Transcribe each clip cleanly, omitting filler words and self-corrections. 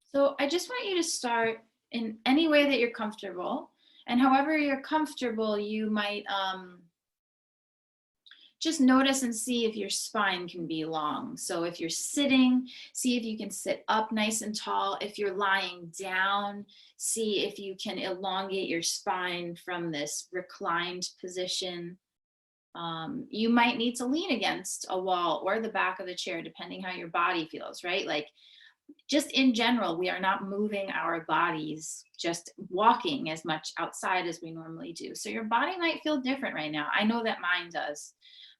So I just want you to start in any way that you're comfortable. And however you're comfortable, you might just notice and see if your spine can be long. So if you're sitting, see if you can sit up nice and tall. If you're lying down, see if you can elongate your spine from this reclined position. You might need to lean against a wall or the back of the chair, depending how your body feels, right? Like just in general, we are not moving our bodies, just walking as much outside as we normally do. So your body might feel different right now. I know that mine does.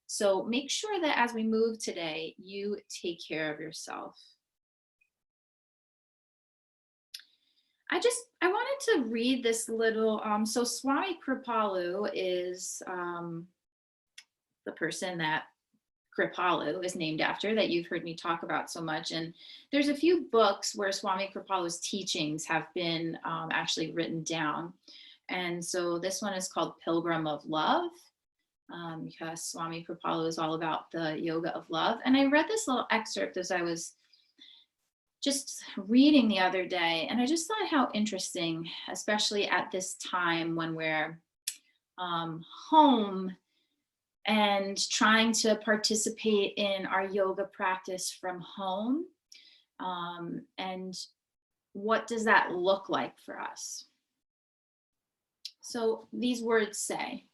So make sure that as we move today, you take care of yourself. I wanted to read this little, so Swami Kripalu is the person that Kripalu is named after, that you've heard me talk about so much. And there's a few books where Swami Kripalu's teachings have been actually written down. And so this one is called Pilgrim of Love, because Swami Kripalu is all about the yoga of love. And I read this little excerpt as I was just reading the other day, and I just thought how interesting, especially at this time when we're home and trying to participate in our yoga practice from home. And what does that look like for us? So these words say,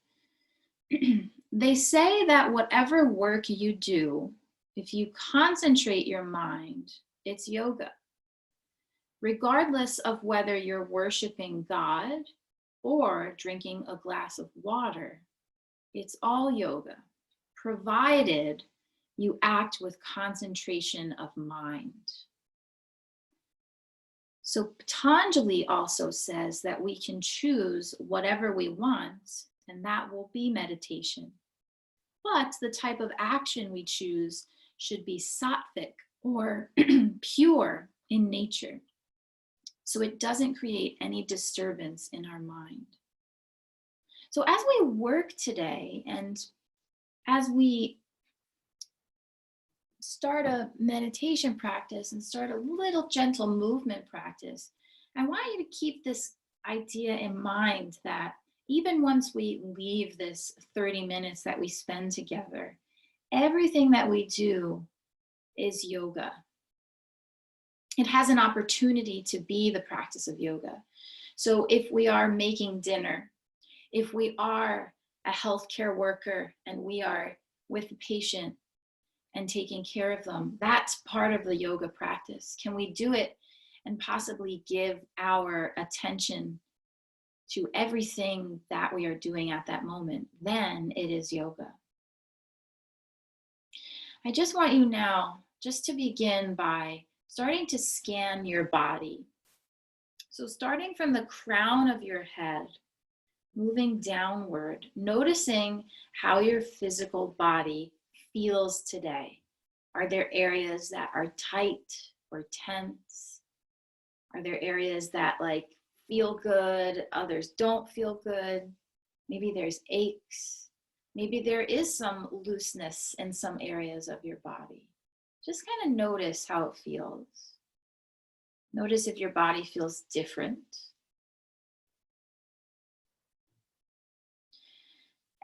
they say that whatever work you do, if you concentrate your mind, it's yoga. Regardless of whether you're worshiping God or drinking a glass of water, it's all yoga, provided you act with concentration of mind. So Patanjali also says that we can choose whatever we want, and that will be meditation. But the type of action we choose should be sattvic or pure in nature, so it doesn't create any disturbance in our mind. So as we work today, and as we start a meditation practice and start a little gentle movement practice, I want you to keep this idea in mind that even once we leave this 30 minutes that we spend together, everything that we do is yoga. It has an opportunity to be the practice of yoga. So if we are making dinner, if we are a healthcare worker and we are with a patient and taking care of them, that's part of the yoga practice. Can we do it and possibly give our attention to everything that we are doing at that moment? Then it is yoga. I just want you now just to begin by starting to scan your body. So starting from the crown of your head, moving downward, noticing how your physical body feels today. Are there areas that are tight or tense? Are there areas that feel good, others don't feel good? Maybe there's aches. Maybe there is some looseness in some areas of your body. Just kind of notice how it feels. Notice if your body feels different.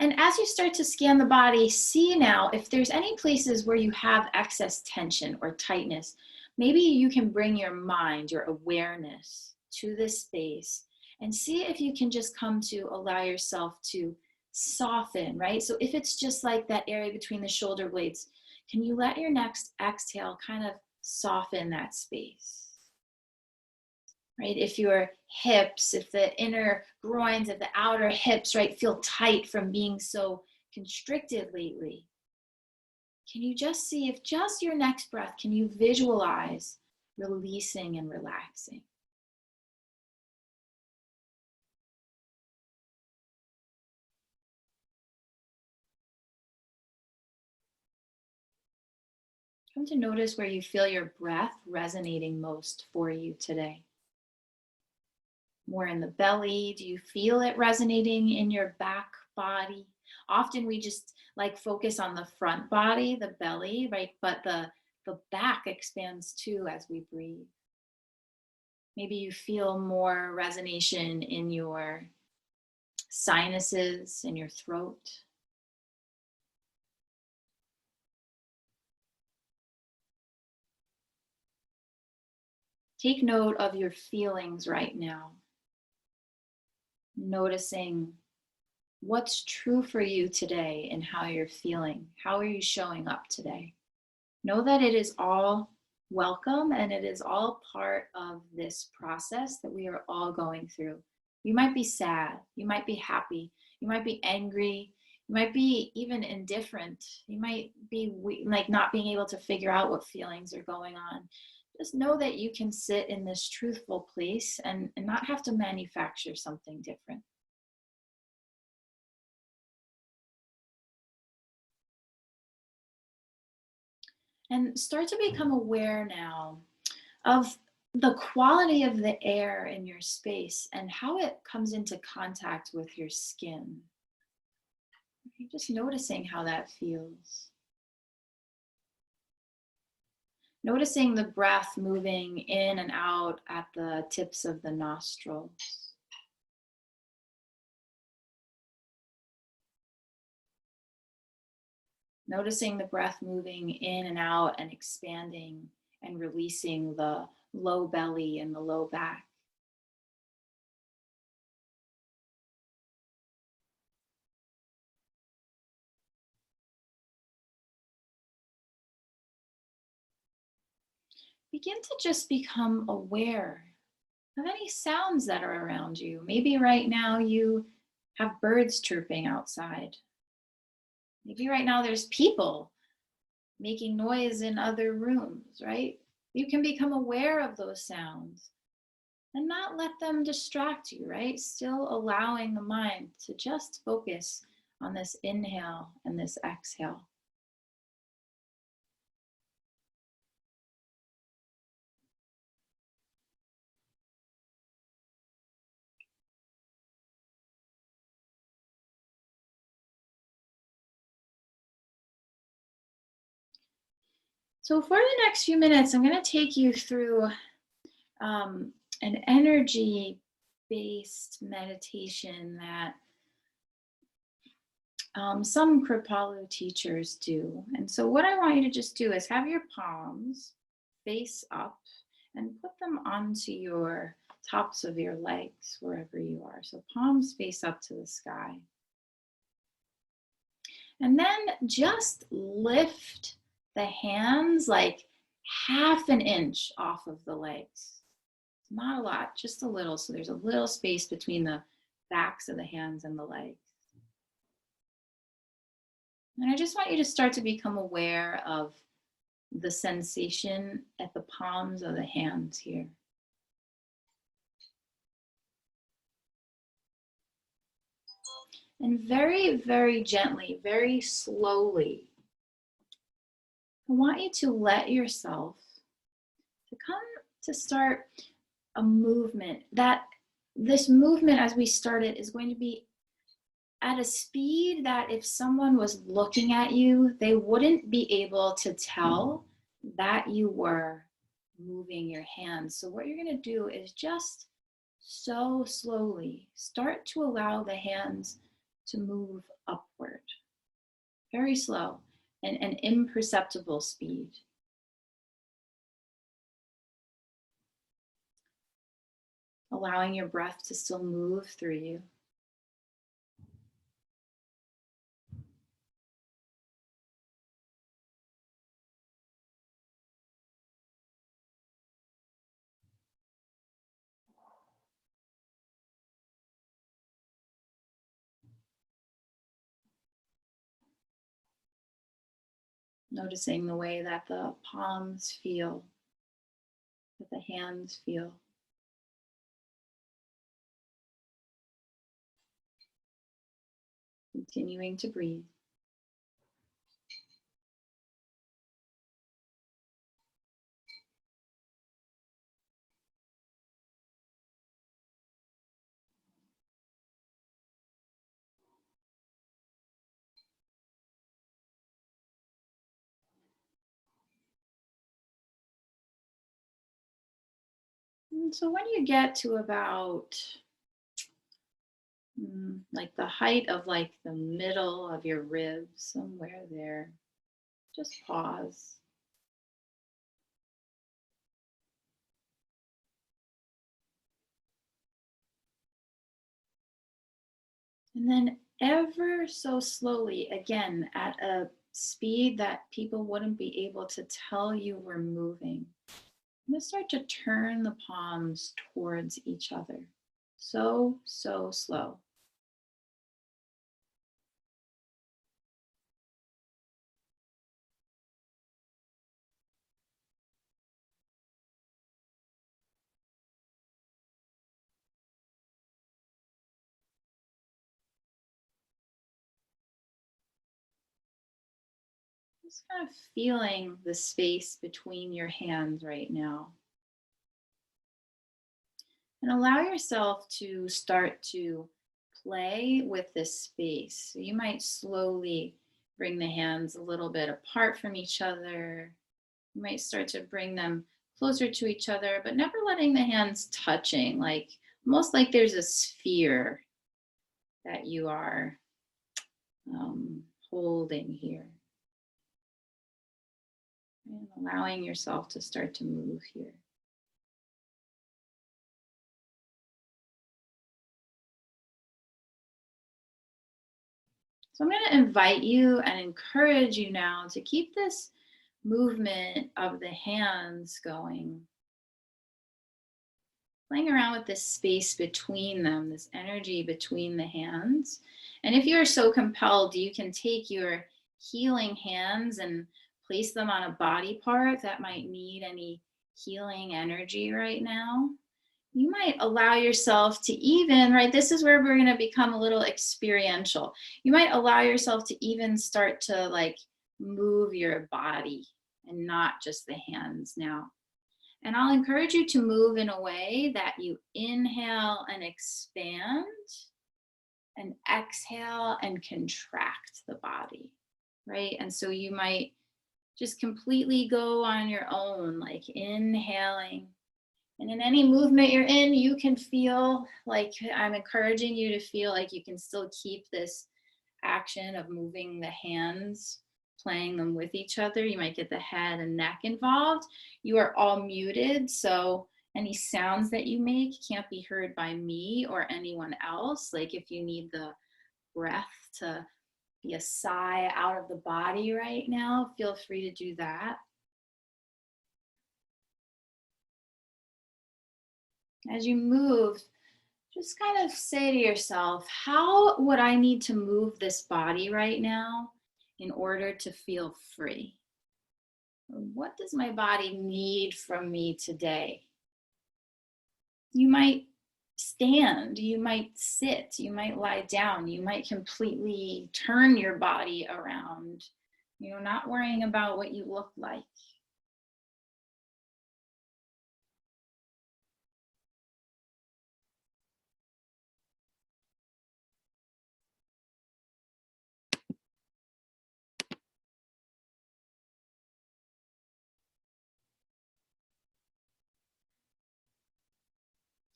And as you start to scan the body, see now if there's any places where you have excess tension or tightness. Maybe you can bring your mind, your awareness to this space and see if you can just come to allow yourself to soften, right? So if it's just like that area between the shoulder blades, can you let your next exhale kind of soften that space? Right? If your hips, if the inner groins, if the outer hips, right, feel tight from being so constricted lately, can you just see if just your next breath, can you visualize releasing and relaxing? Come to notice where you feel your breath resonating most for you today. More in the belly? Do you feel it resonating in your back body? Often we just focus on the front body, the belly, right? But the back expands too as we breathe. Maybe you feel more resonance in your sinuses, in your throat. Take note of your feelings right now, noticing what's true for you today and how you're feeling. How are you showing up today? Know that it is all welcome and it is all part of this process that we are all going through. You might be sad, you might be happy, you might be angry, you might be even indifferent, you might be like not being able to figure out what feelings are going on. Just know that you can sit in this truthful place and not have to manufacture something different. And start to become aware now of the quality of the air in your space and how it comes into contact with your skin. Okay, just noticing how that feels. Noticing the breath moving in and out at the tips of the nostrils. Noticing the breath moving in and out and expanding and releasing the low belly and the low back. Begin to just become aware of any sounds that are around you. Maybe right now you have birds chirping outside. Maybe right now there's people making noise in other rooms, right? You can become aware of those sounds and not let them distract you, right? Still allowing the mind to just focus on this inhale and this exhale. So for the next few minutes, I'm going to take you through um, an energy-based meditation that some Kripalu teachers do. And so what I want you to just do is have your palms face up and put them onto your tops of your legs, wherever you are. So palms face up to the sky. And then just lift the hands like half an inch off of the legs. Not a lot, just a little. So there's a little space between the backs of the hands and the legs. And I just want you to start to become aware of the sensation at the palms of the hands here. And very, very gently, very slowly, I want you to let yourself to come to start a movement. That this movement, as we started, is going to be at a speed that if someone was looking at you, they wouldn't be able to tell that you were moving your hands. So what you're going to do is just so slowly start to allow the hands to move upward. Very slow and an imperceptible speed. Allowing your breath to still move through you. Noticing the way that the palms feel, that the hands feel. Continuing to breathe. And so when you get to about like the height of like the middle of your ribs, somewhere there, just pause. And then ever so slowly, again, at a speed that people wouldn't be able to tell you we're moving, I'm going to start to turn the palms towards each other. So, so slow. Just kind of feeling the space between your hands right now. And allow yourself to start to play with this space. So you might slowly bring the hands a little bit apart from each other. You might start to bring them closer to each other, but never letting the hands touching, like almost like there's a sphere that you are holding here. And allowing yourself to start to move here. So I'm going to invite you and encourage you now to keep this movement of the hands going, playing around with this space between them, this energy between the hands. And if you're so compelled, you can take your healing hands and place them on a body part that might need any healing energy right now. You might allow yourself to even, right, this is where we're going to become a little experiential. You might allow yourself to even start to like move your body and not just the hands now. And I'll encourage you to move in a way that you inhale and expand and exhale and contract the body, right? And so you might just completely go on your own, like inhaling. And in any movement you're in, you can feel like I'm encouraging you to feel like you can still keep this action of moving the hands, playing them with each other. You might get the head and neck involved. You are all muted, so any sounds that you make can't be heard by me or anyone else. Like if you need the breath to be a sigh out of the body right now, feel free to do that. As you move, just kind of say to yourself, how would I need to move this body right now in order to feel free? Or what does my body need from me today? You might stand, you might sit, you might lie down, you might completely turn your body around, not worrying about what you look like.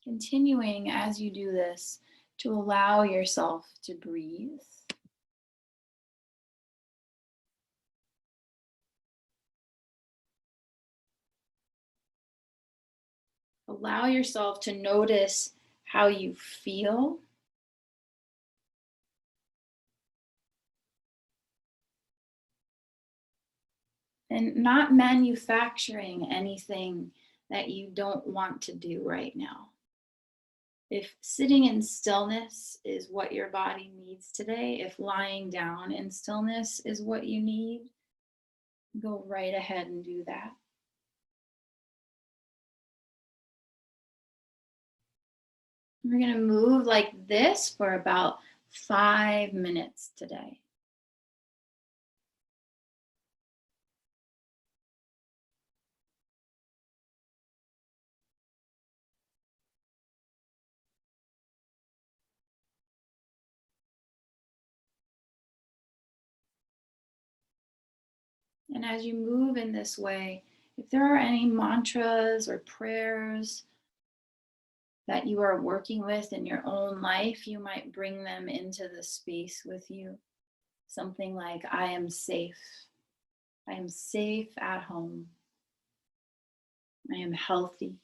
Continuing as you do this to allow yourself to breathe. Allow yourself to notice how you feel. And not manufacturing anything that you don't want to do right now. If sitting in stillness is what your body needs today, if lying down in stillness is what you need, go right ahead and do that. We're going to move like this for about 5 minutes today. And as you move in this way, if there are any mantras or prayers that you are working with in your own life, you might bring them into the space with you. Something like, I am safe. I am safe at home. I am healthy.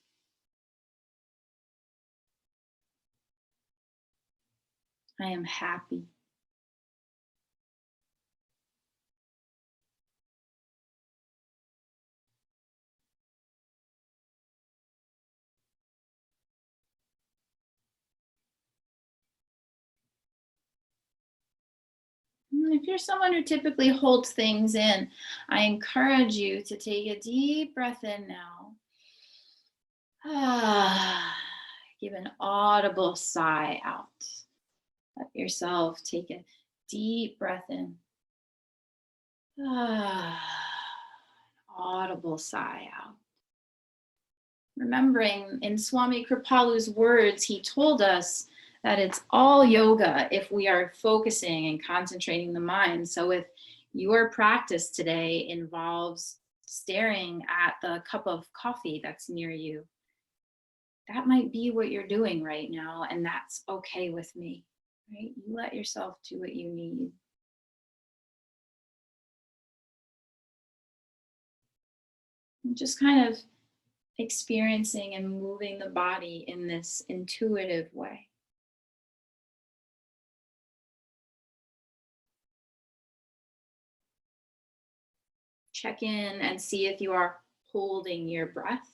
I am happy. If you're someone who typically holds things in, I encourage you to take a deep breath in now. Give an audible sigh out. Let yourself take a deep breath in. Audible sigh out. Remembering in Swami Kripalu's words, he told us that it's all yoga if we are focusing and concentrating the mind. So if your practice today involves staring at the cup of coffee that's near you, that might be what you're doing right now, and that's okay with me, right? You let yourself do what you need. And just kind of experiencing and moving the body in this intuitive way. Check in and see if you are holding your breath.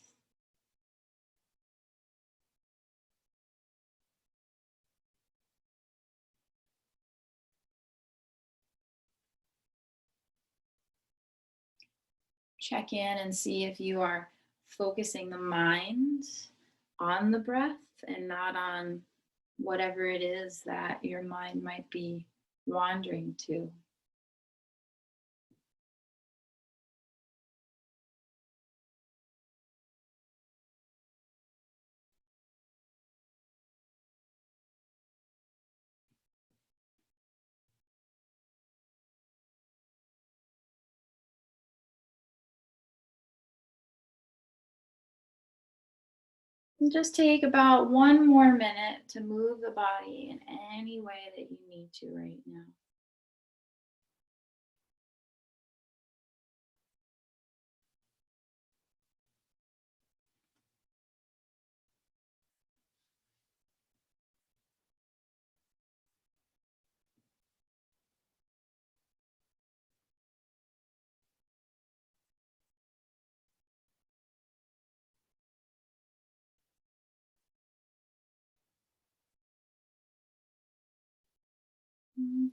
Check in and see if you are focusing the mind on the breath and not on whatever it is that your mind might be wandering to. And just take about 1 more minute to move the body in any way that you need to right now.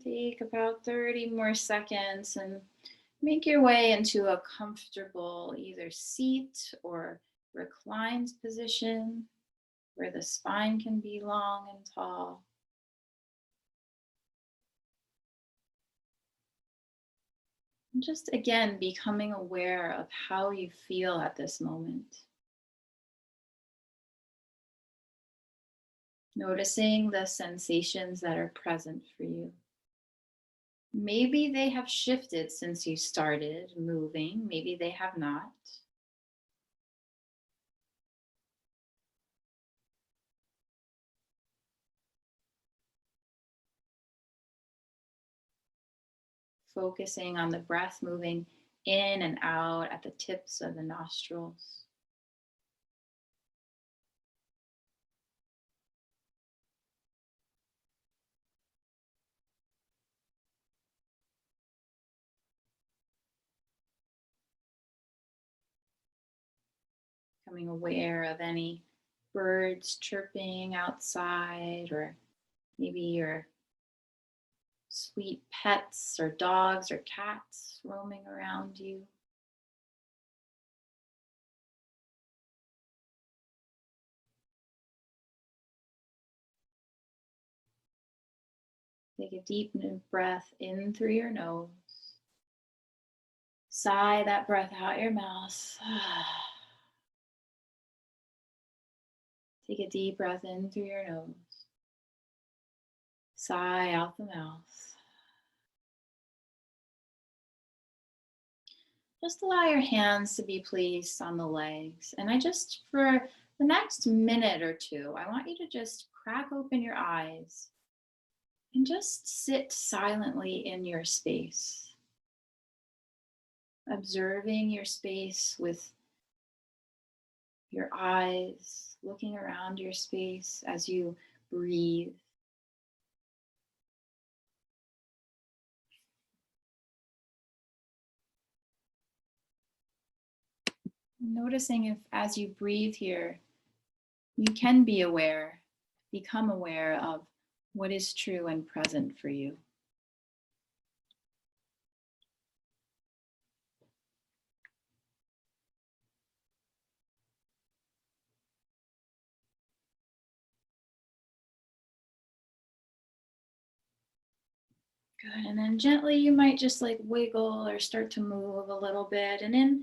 Take about 30 more seconds and make your way into a comfortable either seat or reclined position where the spine can be long and tall. And just again, becoming aware of how you feel at this moment. Noticing the sensations that are present for you. Maybe they have shifted since you started moving, maybe they have not. Focusing on the breath moving in and out at the tips of the nostrils. Becoming aware of any birds chirping outside, or maybe your sweet pets or dogs or cats roaming around you. Take a deep breath in through your nose. Sigh that breath out your mouth. Take a deep breath in through your nose. Sigh out the mouth. Just allow your hands to be placed on the legs. And I just, for The next minute or two, I want you to just crack open your eyes and just sit silently in your space, observing your space with your eyes, looking around your space as you breathe. Noticing if, as you breathe here, you can be aware, become aware of what is true and present for you. Good. And then gently, you might just like wiggle or start to move a little bit. And in